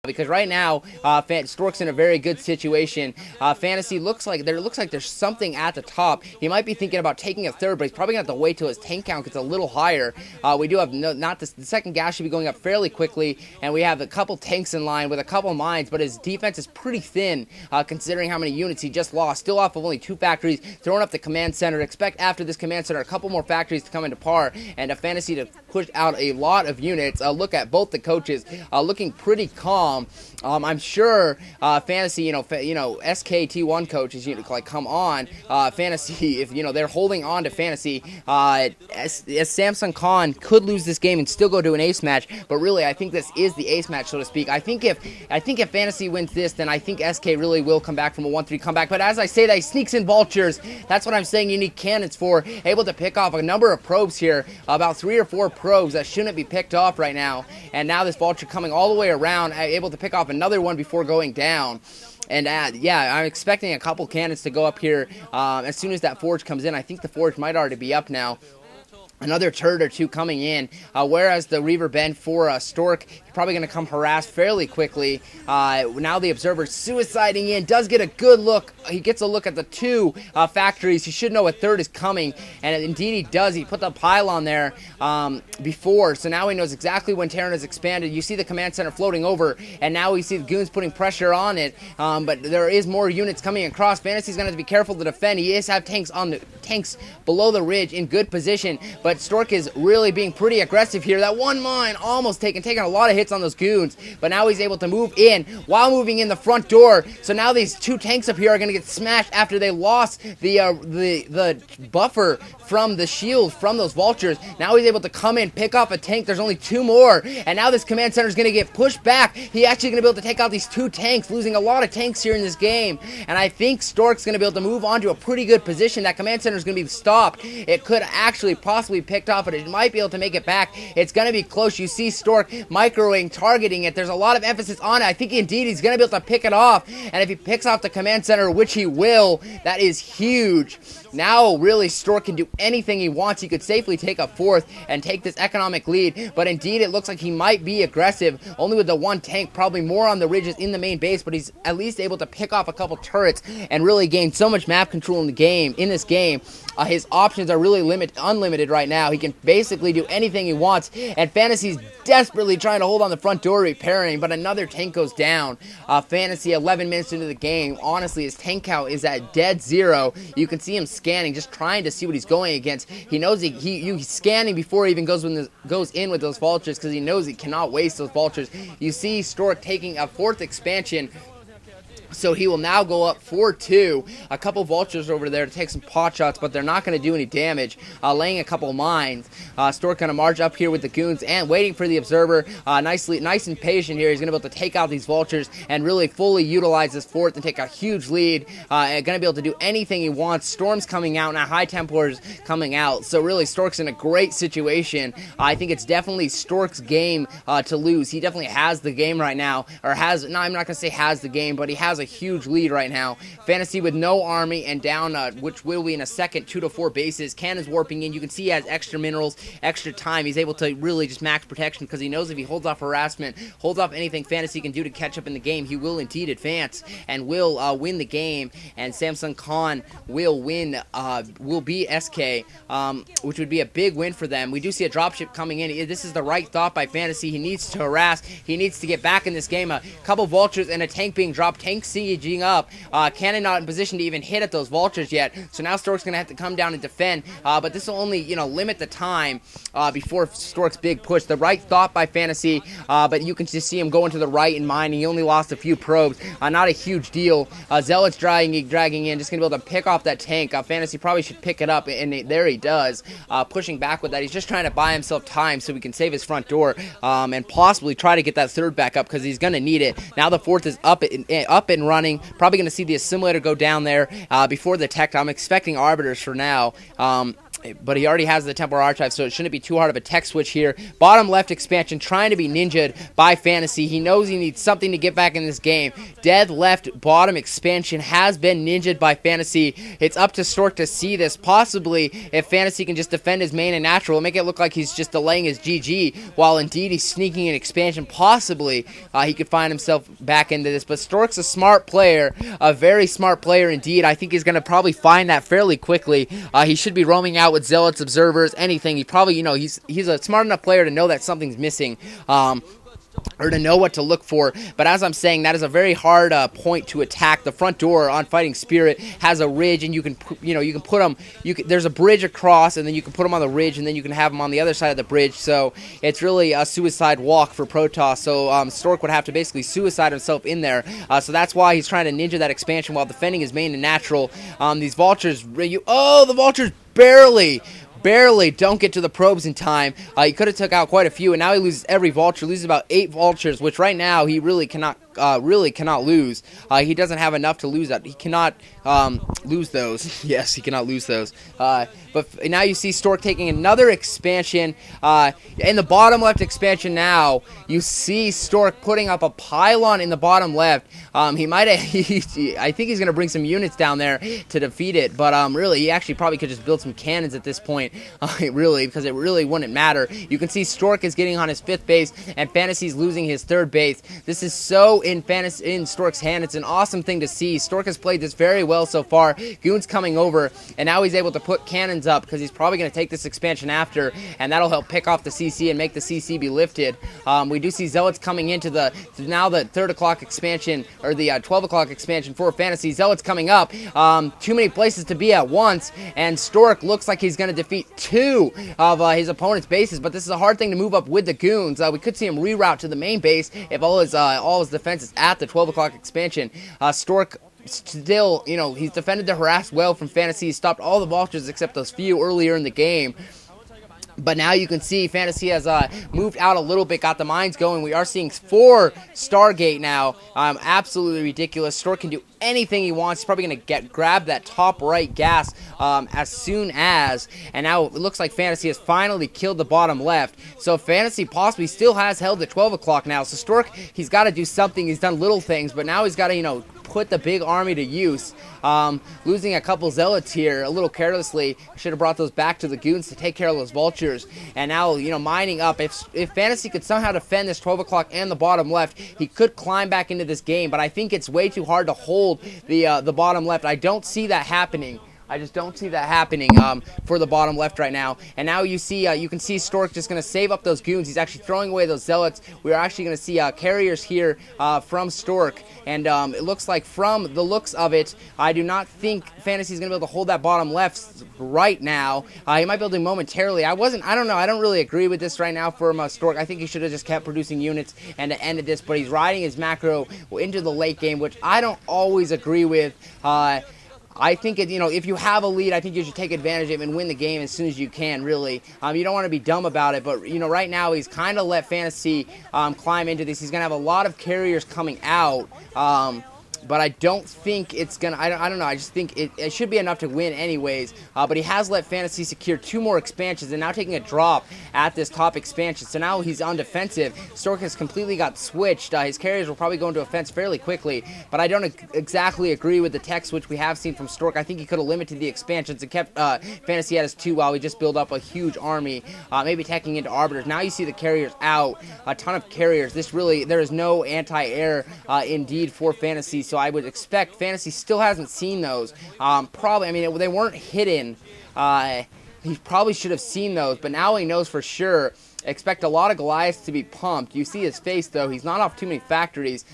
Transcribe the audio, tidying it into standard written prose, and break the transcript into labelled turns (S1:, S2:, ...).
S1: because right now Stork's in a very good situation. Fantasy looks like there's something at the top. He might be thinking about taking a third, but he's probably going to have to wait till his tank count gets a little higher. We do have the second gas should be going up fairly quickly, and we have a couple tanks in line with a couple mines, but his defense is pretty thin considering how many units he just lost. Still off of only 2 factories, throwing up the command center. Expect after this command center a couple more factories to come into par, and a Fantasy to push out a lot of units. Look at both the coaches looking pretty calm. I'm sure Fantasy, SKT1 coach is like, come on, Fantasy. If they're holding on to Fantasy, as Samsung Khan could lose this game and still go to an ace match. But really, I think this is the ace match, so to speak. I think if Fantasy wins this, then I think SK really will come back from a 1-3 comeback. But as I say that, he sneaks in vultures. That's what I'm saying you need cannons for. Able to pick off a number of probes here, about 3 or 4 probes that shouldn't be picked off right now. And now this vulture coming all the way around, able to pick off another one before going down. And yeah, I'm expecting a couple cannons to go up here as soon as that forge comes in. I think the forge might already be up now. Another turret or 2 coming in, whereas the Reaver Bend for Stork, probably going to come harass fairly quickly. Now the Observer suiciding in, does get a good look. He gets a look at the 2 factories. He should know a third is coming, and indeed he does. He put the pylon there before, so now he knows exactly when Terran has expanded. You see the command center floating over, and now we see the goons putting pressure on it, but there is more units coming across. Fantasy's going to have to be careful to defend. He is have tanks below the ridge in good position, but Stork is really being pretty aggressive here. That one mine almost taking a lot of hits on those goons, but now he's able to move in while moving in the front door. So now these 2 tanks up here are going to get smashed after they lost the buffer from the shield from those vultures. Now he's able to come in, pick off a tank. There's only 2 more, and now this command center is going to get pushed back. He's actually going to be able to take out these 2 tanks, losing a lot of tanks here in this game. And I think Stork's going to be able to move on to a pretty good position. That command center is going to be stopped. It could actually possibly picked off, but it might be able to make it back. It's going to be close. You see Stork microwing, targeting it. There's a lot of emphasis on it. I think indeed he's going to be able to pick it off, and if he picks off the command center, which he will, that is huge. Now really Stork can do anything he wants. He could safely take a 4th and take this economic lead, but indeed it looks like he might be aggressive, only with the 1 tank, probably more on the ridges in the main base, but he's at least able to pick off a couple turrets and really gain so much map control in this game. His options are really unlimited right now. He can basically do anything he wants, and Fantasy's desperately trying to hold on the front door, repairing, but another tank goes down. Fantasy 11 minutes into the game. Honestly, his tank count is at dead 0. You can see him scanning, just trying to see what he's going against. He knows he's scanning before he even goes in with those vultures, because he knows he cannot waste those vultures. You see Stork taking a 4th expansion, so he will now go up 4-2. A couple vultures over there to take some pot shots, but they're not going to do any damage. Laying a couple mines. Stork going to march up here with the goons and waiting for the Observer. Nice and patient here. He's going to be able to take out these vultures and really fully utilize this 4th and take a huge lead. Going to be able to do anything he wants. Storm's coming out now. High Templars coming out. So really Stork's in a great situation. I think it's definitely Stork's game to lose. He definitely has the game right now. I'm not going to say has the game, but he has a huge lead right now. Fantasy with no army and down, which will be in a second, 2 to 4 bases. Cannon's warping in. You can see he has extra minerals, extra time. He's able to really just max protection, because he knows if he holds off harassment, holds off anything Fantasy can do to catch up in the game, he will indeed advance and will win the game. And Samsung Khan will beat SK, which would be a big win for them. We do see a dropship coming in. This is the right thought by Fantasy. He needs to harass. He needs to get back in this game. A couple vultures and a tank being dropped. Tank sieging up. Cannon not in position to even hit at those vultures yet. So now Stork's going to have to come down and defend. But this will only, limit the time before Stork's big push. The right thought by Fantasy, but you can just see him going to the right and mining. He only lost a few probes. Not a huge deal. Zealot's dragging in, just going to be able to pick off that tank. Fantasy probably should pick it up, and there he does. Pushing back with that. He's just trying to buy himself time so he can save his front door and possibly try to get that 3rd back up, because he's going to need it. Now the 4th is up and running. Probably going to see the assimilator go down there before the tech. I'm expecting arbiters for now. but he already has the Temporal Archive, so it shouldn't be too hard of a tech switch here. Bottom left expansion trying to be ninja'd by Fantasy. He knows he needs something to get back in this game. Dead left bottom expansion has been ninja'd by Fantasy. It's up to Stork to see this. Possibly, if Fantasy can just defend his main and natural, make it look like he's just delaying his GG, while indeed he's sneaking an expansion. Possibly, he could find himself back into this. But Stork's a smart player, a very smart player indeed. I think he's going to probably find that fairly quickly. He should be roaming out with Zealots, Observers, anything. He probably, he's a smart enough player to know that something's missing. Or to know what to look for. But as I'm saying, that is a very hard point to attack. The front door on Fighting Spirit has a ridge, and you can put them. There's a bridge across, and then you can put them on the ridge, and then you can have them on the other side of the bridge. So it's really a suicide walk for Protoss. So Stork would have to basically suicide himself in there. So that's why he's trying to ninja that expansion while defending his main and natural. These vultures, the vultures barely don't get to the probes in time. He could have took out quite a few, and now he loses every vulture. Loses about 8 vultures, which right now he really cannot lose. He doesn't have enough to lose that. He cannot lose those. Yes, he cannot lose those. But now you see Stork taking another expansion. In the bottom left expansion now, you see Stork putting up a pylon in the bottom left. He might have. I think he's going to bring some units down there to defeat it. But really, he actually probably could just build some cannons at this point. Really, because it really wouldn't matter. You can see Stork is getting on his 5th base, and Fantasy's losing his 3rd base. This is so in Stork's hand. It's an awesome thing to see. Stork has played this very well so far. Goon's coming over, and now he's able to put cannons up because he's probably going to take this expansion after, and that'll help pick off the CC and make the CC be lifted. We do see Zealots coming into the 3rd o'clock expansion, or the 12 o'clock expansion for Fantasy. Zealots coming up. Too many places to be at once, and Stork looks like he's going to defeat 2 of his opponent's bases, but this is a hard thing to move up with the Goons. We could see him reroute to the main base if all his defense is at the 12 o'clock expansion. Stork still, he's defended the harass well from Fantasy. He stopped all the vultures except those few earlier in the game. But now you can see Fantasy has moved out a little bit, got the mines going. We are seeing 4 Stargate now. Absolutely ridiculous. Stork can do anything he wants. He's probably going to grab that top right gas as soon as. And now it looks like Fantasy has finally killed the bottom left. So Fantasy possibly still has held at 12 o'clock now. So Stork, he's got to do something. He's done little things, but now he's got to, put the big army to use. Losing a couple Zealots here a little carelessly. Should have brought those back to the Goons to take care of those vultures. And now, mining up. If Fantasy could somehow defend this 12 o'clock and the bottom left, he could climb back into this game. But I think it's way too hard to hold the bottom left. I don't see that happening. I just don't see that happening for the bottom left right now. And now you see, you can see Stork just going to save up those Goons. He's actually throwing away those Zealots. We're actually going to see carriers here from Stork. And it looks like from the looks of it, I do not think Fantasy's going to be able to hold that bottom left right now. He might be able to momentarily. I don't know. I don't really agree with this right now from Stork. I think he should have just kept producing units and ended this. But he's riding his macro into the late game, which I don't always agree with. I think, if you have a lead, I think you should take advantage of it and win the game as soon as you can, really. You don't want to be dumb about it, but, right now he's kind of let Fantasy climb into this. He's going to have a lot of carriers coming out. But I don't think it's going to, I don't know, I just think it should be enough to win anyways. But he has let Fantasy secure 2 more expansions and now taking a drop at this top expansion. So now he's on defensive. Stork has completely got switched. His carriers will probably go into offense fairly quickly. But I don't exactly agree with the tech switch we have seen from Stork. I think he could have limited the expansions and kept Fantasy at his 2 while he just built up a huge army. Maybe teching into Arbiters. Now you see the carriers out. A ton of carriers. There is no anti-air indeed for Fantasy. So I would expect Fantasy still hasn't seen those. Probably, they weren't hidden. He probably should have seen those, but now he knows for sure. Expect a lot of Goliaths to be pumped. You see his face, though. He's not off too many factories.